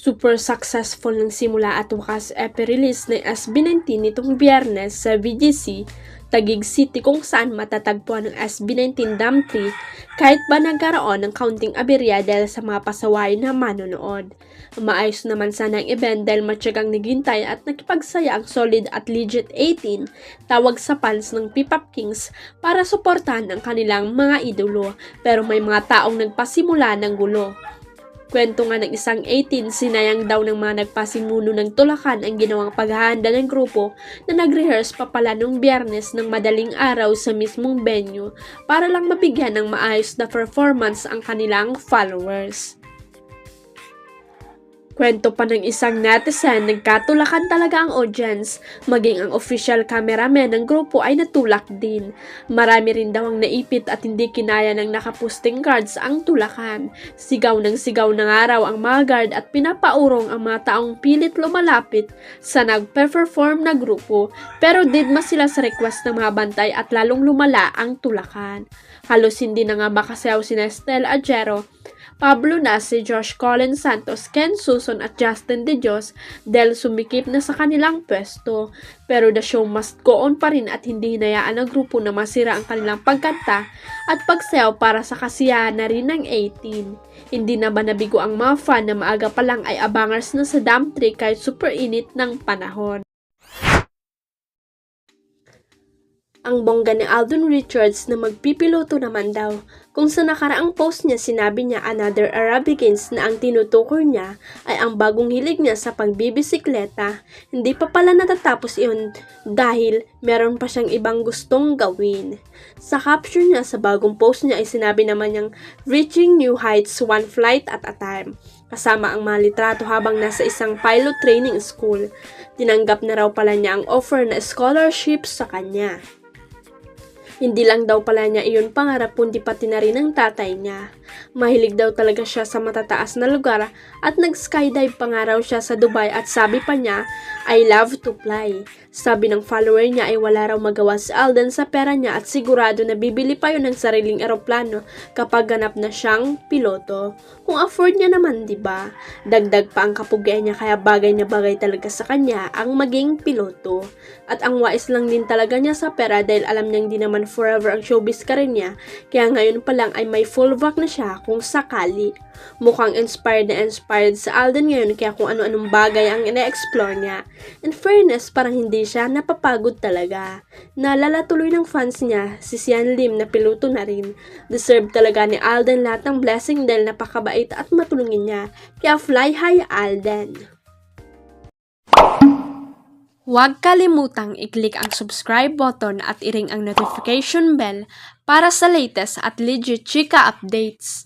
Super successful ng simula at wakas epi-release ng SB19 nitong Biyernes sa VGC, Taguig City kung saan matatagpuan ng SB19 Dam 3 kahit ba nagkaroon ng kaunting aberya dahil sa mga pasaway na manonood. Maayos naman sana ang event dahil matyagang naghintay at nakipagsaya ang solid at legit 18 tawag sa fans ng P-Pop Kings para suportahan ang kanilang mga idolo, pero may mga taong nagpasimula ng gulo. Kwento nga ng isang 18, sinayang daw ng mga nagpasimuno ng tulakan ang ginawang paghahanda ng grupo na nag-rehearse pa pala nung Biyernes ng madaling araw sa mismong venue para lang mabigyan ng maayos na performance ang kanilang followers. Kwento pa ng isang netizen, nagkatulakan talaga ang audience, maging ang official cameraman ng grupo ay natulak din. Marami rin daw ang naipit at hindi kinaya ng nakapusting guards ang tulakan. Sigaw ng araw ang mga guard at pinapaurong ang mga taong pilit lumalapit sa nagpe-perform na grupo, pero didma sila sa request ng mga bantay at lalong lumala ang tulakan. Halos hindi na nga makasayaw sina Estel Ajero, Pablo Nasi, Josh Colin Santos, Ken Suson at Justin De Dios dahil sumikip na sa kanilang pwesto. Pero the show must go on pa rin at hindi hinayaan ng grupo na masira ang kanilang pagkanta at pagsayaw para sa kasiyahan na rin ng 18. Hindi na ba nabigo ang mga fan na maaga pa lang ay abangers na sa Dam 3 kahit super init ng panahon. Ang bongga ni Alden Richards na magpipiloto naman daw. Kung sa nakaraang post niya sinabi niya Another Era Begins na ang tinutukoy niya ay ang bagong hilig niya sa pagbibisikleta. Hindi pa pala natatapos iyon dahil meron pa siyang ibang gustong gawin. Sa caption niya sa bagong post niya ay sinabi naman niyang reaching new heights one flight at a time. Kasama ang mga litrato habang nasa isang pilot training school. Tinanggap na raw pala niya ang offer na scholarship sa kanya. Hindi lang daw pala niya iyon pangarap kundi pati na rin ng tatay niya. Mahilig daw talaga siya sa matataas na lugar at nag-skydive pa nga raw siya sa Dubai at sabi pa niya, I love to fly. Sabi ng follower niya ay wala raw magawa si Alden sa pera niya at sigurado na bibili pa yun ng sariling eroplano kapag ganap na siyang piloto. Kung afford niya naman, diba? Dagdag pa ang kapugian niya kaya bagay na bagay talaga sa kanya ang maging piloto. At ang wais lang din talaga niya sa pera dahil alam niyang di naman forever ang showbiz career niya, kaya ngayon pa lang ay may full vac na siya kung sakali. Mukhang inspired sa Alden ngayon kaya kung ano-anong bagay ang ina-explore niya. In fairness, parang hindi siya napapagod talaga. Naalala tuloy ng fans niya, si Sian Lim na piloto na rin. Deserve talaga ni Alden lahat ng blessing dahil napakabait at matulungin niya. Kaya fly high Alden! Huwag kalimutang i-click ang subscribe button at i-ring ang notification bell para sa latest at legit chika updates.